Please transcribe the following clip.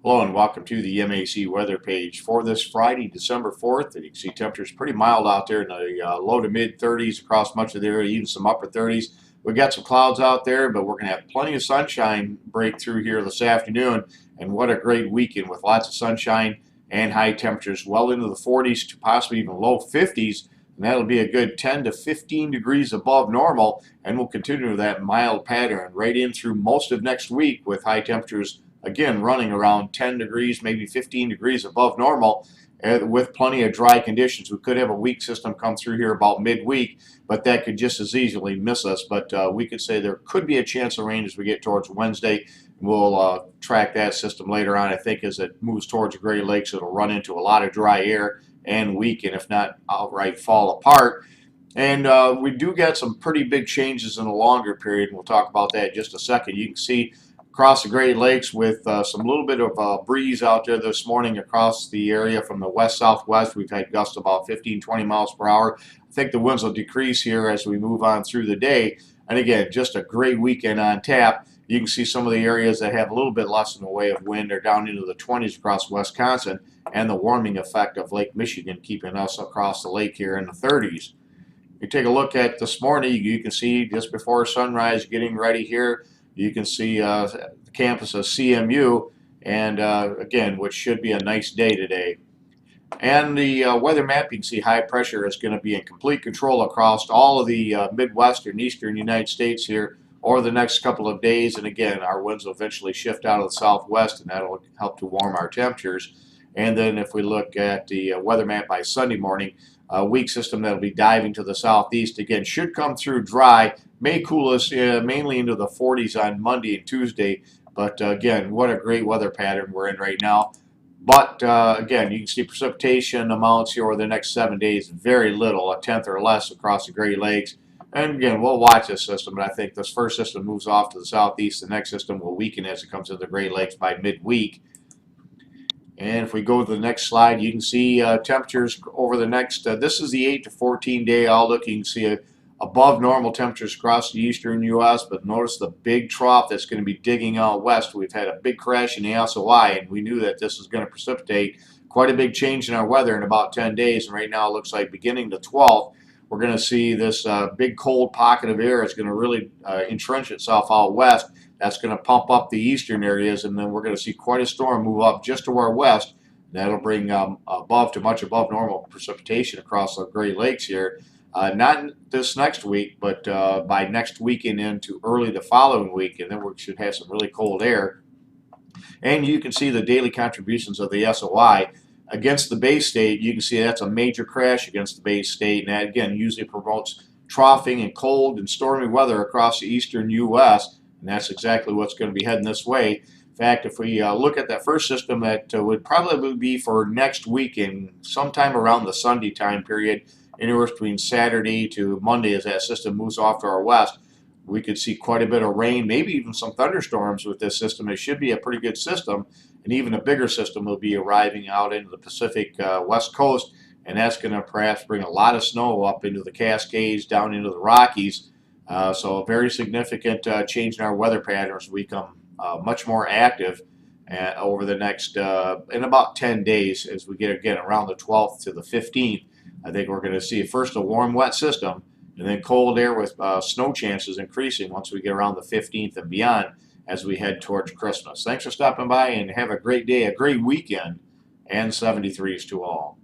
Hello and welcome to the MAC weather page for this Friday, December 4th. And you can see temperatures pretty mild out there in the low to mid 30s across much of the area, even some upper 30s. We've got some clouds out there, but we're going to have plenty of sunshine break through here this afternoon. And what a great weekend with lots of sunshine and high temperatures well into the 40s to possibly even low 50s. And that'll be a good 10 to 15 degrees above normal. And we'll continue that mild pattern right in through most of next week with high temperatures again running around 10 degrees, maybe 15 degrees above normal with plenty of dry conditions. We could have a weak system come through here about midweek, but that could just as easily miss us. But we could say there could be a chance of rain as we get towards Wednesday. We'll track that system later on. I think as it moves towards the Great Lakes, it'll run into a lot of dry air and weaken, if not outright fall apart. And we do get some pretty big changes in the longer period, and we'll talk about that in just a second. You can see across the Great Lakes with some little bit of breeze out there this morning across the area from the west-southwest. We've had gusts about 15-20 miles per hour. I think the winds will decrease here as we move on through the day. And again, just a great weekend on tap. You can see some of the areas that have a little bit less in the way of wind are down into the 20s across Wisconsin, and the warming effect of Lake Michigan keeping us across the lake here in the 30s. You take a look at this morning, you can see just before sunrise getting ready here. You can see the campus of CMU, and again, which should be a nice day today. And the weather map, you can see high pressure is going to be in complete control across all of the Midwestern, Eastern United States here over the next couple of days. And again, our winds will eventually shift out of the southwest, and that'll help to warm our temperatures. And then if we look at the weather map by Sunday morning, a weak system that'll be diving to the southeast again should come through dry, may cool us mainly into the 40s on Monday and Tuesday. But again, what a great weather pattern we're in right now. But again, you can see precipitation amounts here over the next 7 days, very little, a tenth or less across the Great Lakes. And again, we'll watch this system, but I think this first system moves off to the southeast. The next system will weaken as it comes to the Great Lakes by midweek. And if we go to the next slide, you can see temperatures over the next, this is the 8 to 14 day outlook. You can see above normal temperatures across the eastern U.S., but notice the big trough that's going to be digging out west. We've had a big crash in the SOI, and we knew that this is going to precipitate quite a big change in our weather in about 10 days. And right now it looks like beginning the 12th, we're going to see this big cold pocket of air is going to really entrench itself out west. That's going to pump up the eastern areas, and then we're going to see quite a storm move up just to our west. That'll bring above to much above normal precipitation across the Great Lakes here. Not this next week, but by next weekend into early the following week, and then we should have some really cold air. And you can see the daily contributions of the SOI against the Bay State. You can see that's a major crash against the Bay State, and that again usually promotes troughing and cold and stormy weather across the eastern U.S., and that's exactly what's going to be heading this way. In fact, if we look at that first system, that would probably be for next weekend, sometime around the Sunday time period, anywhere between Saturday to Monday as that system moves off to our west. We could see quite a bit of rain, maybe even some thunderstorms with this system. It should be a pretty good system, and even a bigger system will be arriving out into the Pacific West Coast, and that's going to perhaps bring a lot of snow up into the Cascades, down into the Rockies. So a very significant change in our weather patterns. We become much more active over the next, in about 10 days as we get again around the 12th to the 15th. I think we're going to see first a warm, wet system, and then cold air with snow chances increasing once we get around the 15th and beyond as we head towards Christmas. Thanks for stopping by, and have a great day, a great weekend, and 73s to all.